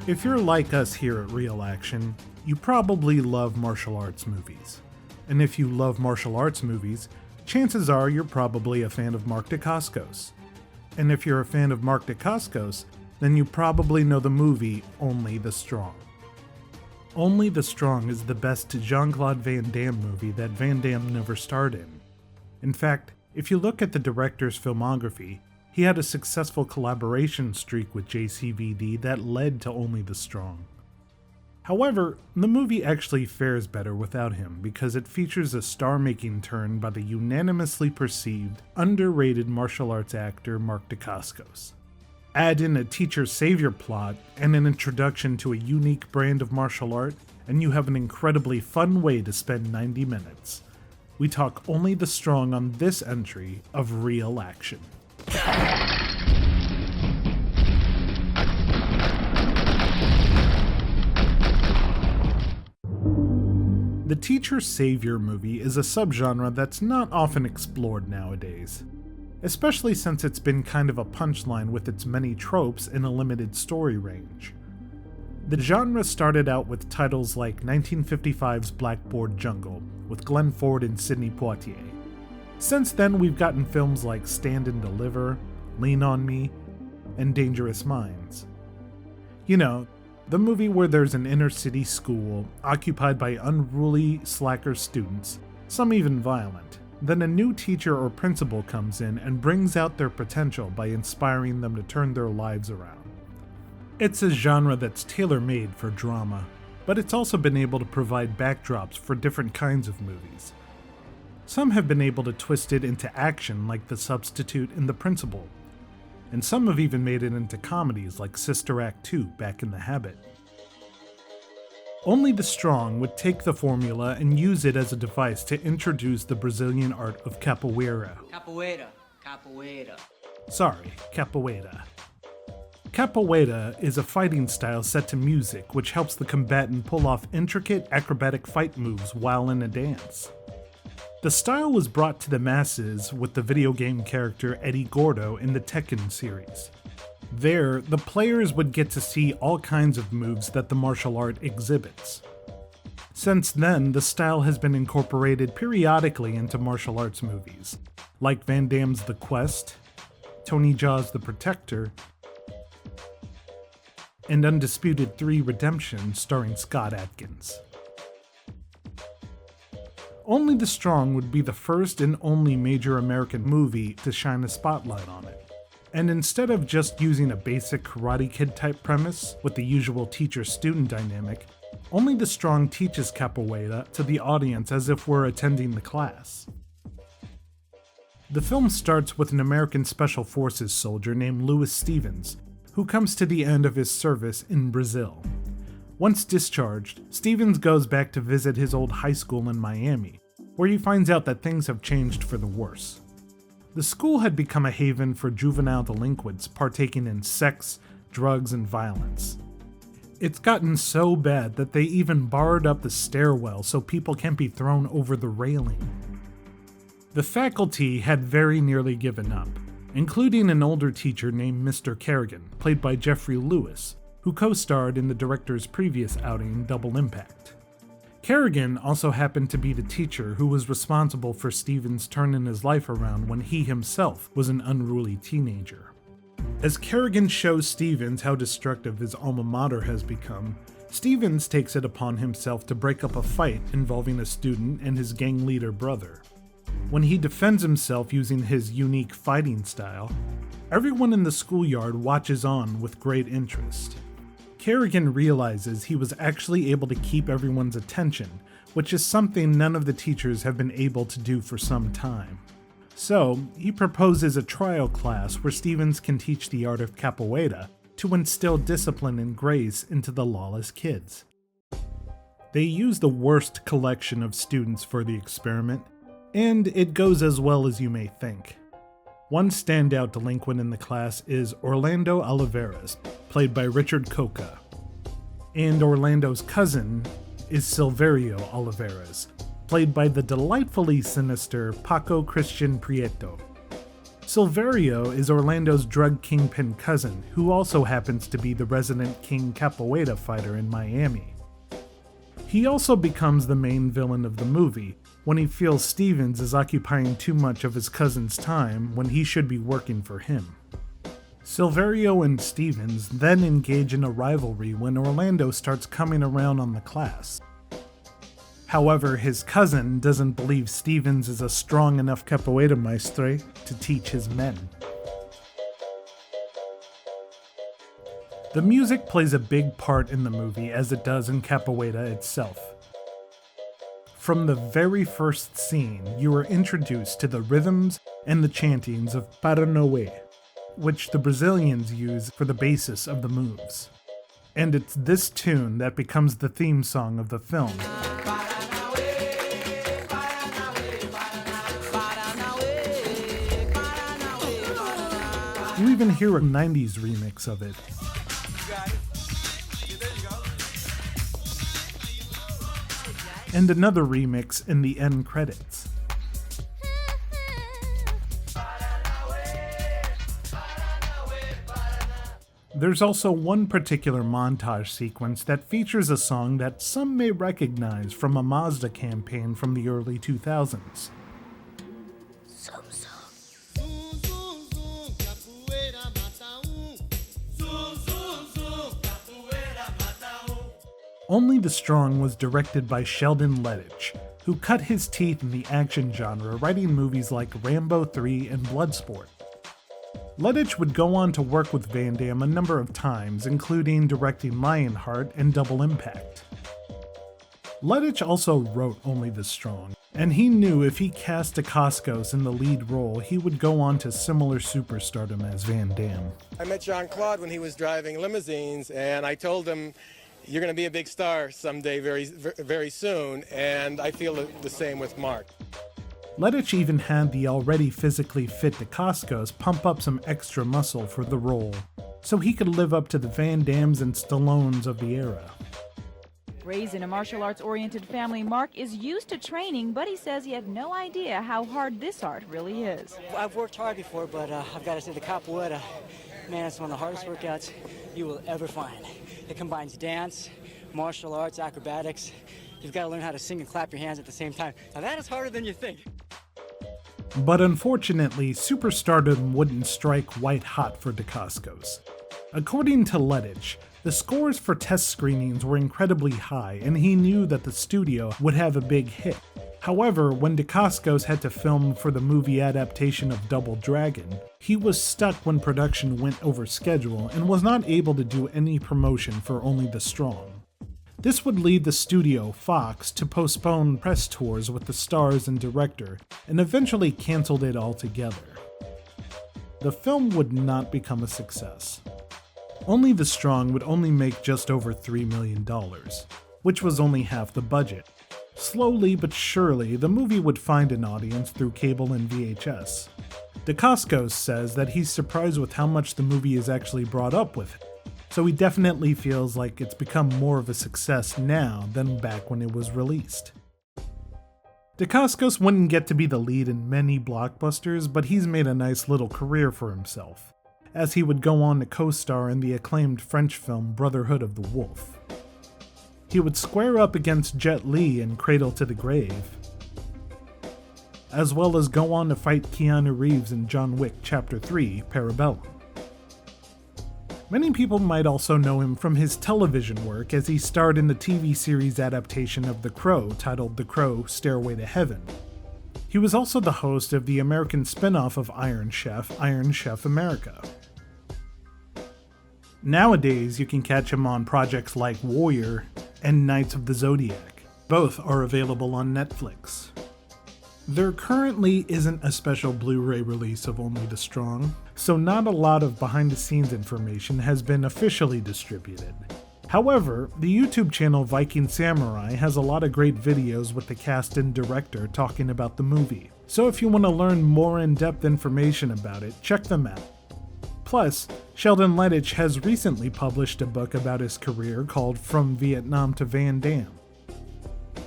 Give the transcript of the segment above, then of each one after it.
If you're like us here at Real Action, you probably love martial arts movies. And if you love martial arts movies, chances are you're probably a fan of Mark Dacascos. And if you're a fan of Mark Dacascos, then you probably know the movie Only the Strong. Only the Strong is the best Jean-Claude Van Damme movie that Van Damme never starred in. In fact, if you look at the director's filmography, he had a successful collaboration streak with JCVD that led to Only the Strong. However, the movie actually fares better without him because it features a star-making turn by the unanimously perceived, underrated martial arts actor Mark Dacascos. Add in a teacher-savior plot and an introduction to a unique brand of martial art, and you have an incredibly fun way to spend 90 minutes. We talk Only the Strong on this entry of Real Action. The teacher-savior movie is a subgenre that's not often explored nowadays, especially since it's been kind of a punchline with its many tropes and a limited story range. The genre started out with titles like 1955's Blackboard Jungle, with Glenn Ford and Sidney Poitier. Since then, we've gotten films like Stand and Deliver, Lean on Me, and Dangerous Minds. You know, the movie where there's an inner-city school occupied by unruly slacker students, some even violent. Then a new teacher or principal comes in and brings out their potential by inspiring them to turn their lives around. It's a genre that's tailor-made for drama, but it's also been able to provide backdrops for different kinds of movies. Some have been able to twist it into action like The Substitute and The Principal, and some have even made it into comedies like Sister Act 2, Back in the Habit. Only the Strong would take the formula and use it as a device to introduce the Brazilian art of capoeira. Capoeira. Sorry, capoeira. Capoeira is a fighting style set to music which helps the combatant pull off intricate acrobatic fight moves while in a dance. The style was brought to the masses with the video game character Eddie Gordo in the Tekken series. There, the players would get to see all kinds of moves that the martial art exhibits. Since then, the style has been incorporated periodically into martial arts movies, like Van Damme's The Quest, Tony Jaa's The Protector, and Undisputed 3 Redemption starring Scott Adkins. Only the Strong would be the first and only major American movie to shine a spotlight on it. And instead of just using a basic Karate Kid type premise with the usual teacher-student dynamic, Only the Strong teaches capoeira to the audience as if we're attending the class. The film starts with an American Special Forces soldier named Louis Stevens, who comes to the end of his service in Brazil. Once discharged, Stevens goes back to visit his old high school in Miami, where he finds out that things have changed for the worse. The school had become a haven for juvenile delinquents partaking in sex, drugs, and violence. It's gotten so bad that they even barred up the stairwell so people can't be thrown over the railing. The faculty had very nearly given up, including an older teacher named Mr. Kerrigan, played by Jeffrey Lewis, who co-starred in the director's previous outing, Double Impact. Kerrigan also happened to be the teacher who was responsible for Stevens turning his life around when he himself was an unruly teenager. As Kerrigan shows Stevens how destructive his alma mater has become, Stevens takes it upon himself to break up a fight involving a student and his gang leader brother. When he defends himself using his unique fighting style, everyone in the schoolyard watches on with great interest. Kerrigan realizes he was actually able to keep everyone's attention, which is something none of the teachers have been able to do for some time. So, he proposes a trial class where Stevens can teach the art of capoeira to instill discipline and grace into the lawless kids. They use the worst collection of students for the experiment, and it goes as well as you may think. One standout delinquent in the class is Orlando Oliveras, played by Richard Coca. And Orlando's cousin is Silverio Oliveras, played by the delightfully sinister Paco Christian Prieto. Silverio is Orlando's drug kingpin cousin, who also happens to be the resident king capoeira fighter in Miami. He also becomes the main villain of the movie, when he feels Stevens is occupying too much of his cousin's time when he should be working for him. Silverio and Stevens then engage in a rivalry when Orlando starts coming around on the class. However, his cousin doesn't believe Stevens is a strong enough capoeira maestre to teach his men. The music plays a big part in the movie as it does in capoeira itself. From the very first scene, you are introduced to the rhythms and the chantings of Paranauê, which the Brazilians use for the basis of the moves. And it's this tune that becomes the theme song of the film. You even hear a 90s remix of it. And another remix in the end credits. There's also one particular montage sequence that features a song that some may recognize from a Mazda campaign from the early 2000s. Only the Strong was directed by Sheldon Lettich, who cut his teeth in the action genre writing movies like Rambo 3 and Bloodsport. Lettich would go on to work with Van Damme a number of times, including directing Lionheart and Double Impact. Lettich also wrote Only the Strong, and he knew if he cast Dacascos in the lead role, he would go on to similar superstardom as Van Damme. I met Jean-Claude when he was driving limousines, and I told him, "You're going to be a big star someday very soon," and I feel the same with Mark. Lettich even had the already physically fit Dacascos pump up some extra muscle for the role, so he could live up to the Van Dammes and Stallones of the era. Raised in a martial arts-oriented family, Mark is used to training, but he says he had no idea how hard this art really is. I've worked hard before, but I've got to say the capoeira, man, it's one of the hardest workouts you will ever find. It combines dance, martial arts, acrobatics. You've got to learn how to sing and clap your hands at the same time. Now that is harder than you think. But unfortunately, superstardom wouldn't strike white hot for Dacascos. According to Lettich, the scores for test screenings were incredibly high, and he knew that the studio would have a big hit. However, when Dacascos had to film for the movie adaptation of Double Dragon, he was stuck when production went over schedule and was not able to do any promotion for Only the Strong. This would lead the studio, Fox, to postpone press tours with the stars and director, and eventually canceled it altogether. The film would not become a success. Only the Strong would only make just over $3 million, which was only half the budget. Slowly but surely, the movie would find an audience through cable and VHS. Dacascos says that he's surprised with how much the movie is actually brought up with it, so he definitely feels like it's become more of a success now than back when it was released. Dacascos wouldn't get to be the lead in many blockbusters, but he's made a nice little career for himself, as he would go on to co-star in the acclaimed French film Brotherhood of the Wolf. He would square up against Jet Li in Cradle to the Grave, as well as go on to fight Keanu Reeves in John Wick Chapter 3, Parabellum. Many people might also know him from his television work, as he starred in the TV series adaptation of The Crow titled The Crow: Stairway to Heaven. He was also the host of the American spin-off of Iron Chef America. Nowadays, you can catch him on projects like Warrior and Knights of the Zodiac. Both are available on Netflix. There currently isn't a special Blu-ray release of Only the Strong, so not a lot of behind-the-scenes information has been officially distributed. However, the YouTube channel Viking Samurai has a lot of great videos with the cast and director talking about the movie, so if you want to learn more in-depth information about it, check them out. Plus, Sheldon Lettich has recently published a book about his career called From Vietnam to Van Damme.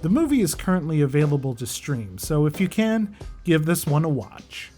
The movie is currently available to stream, so if you can, give this one a watch.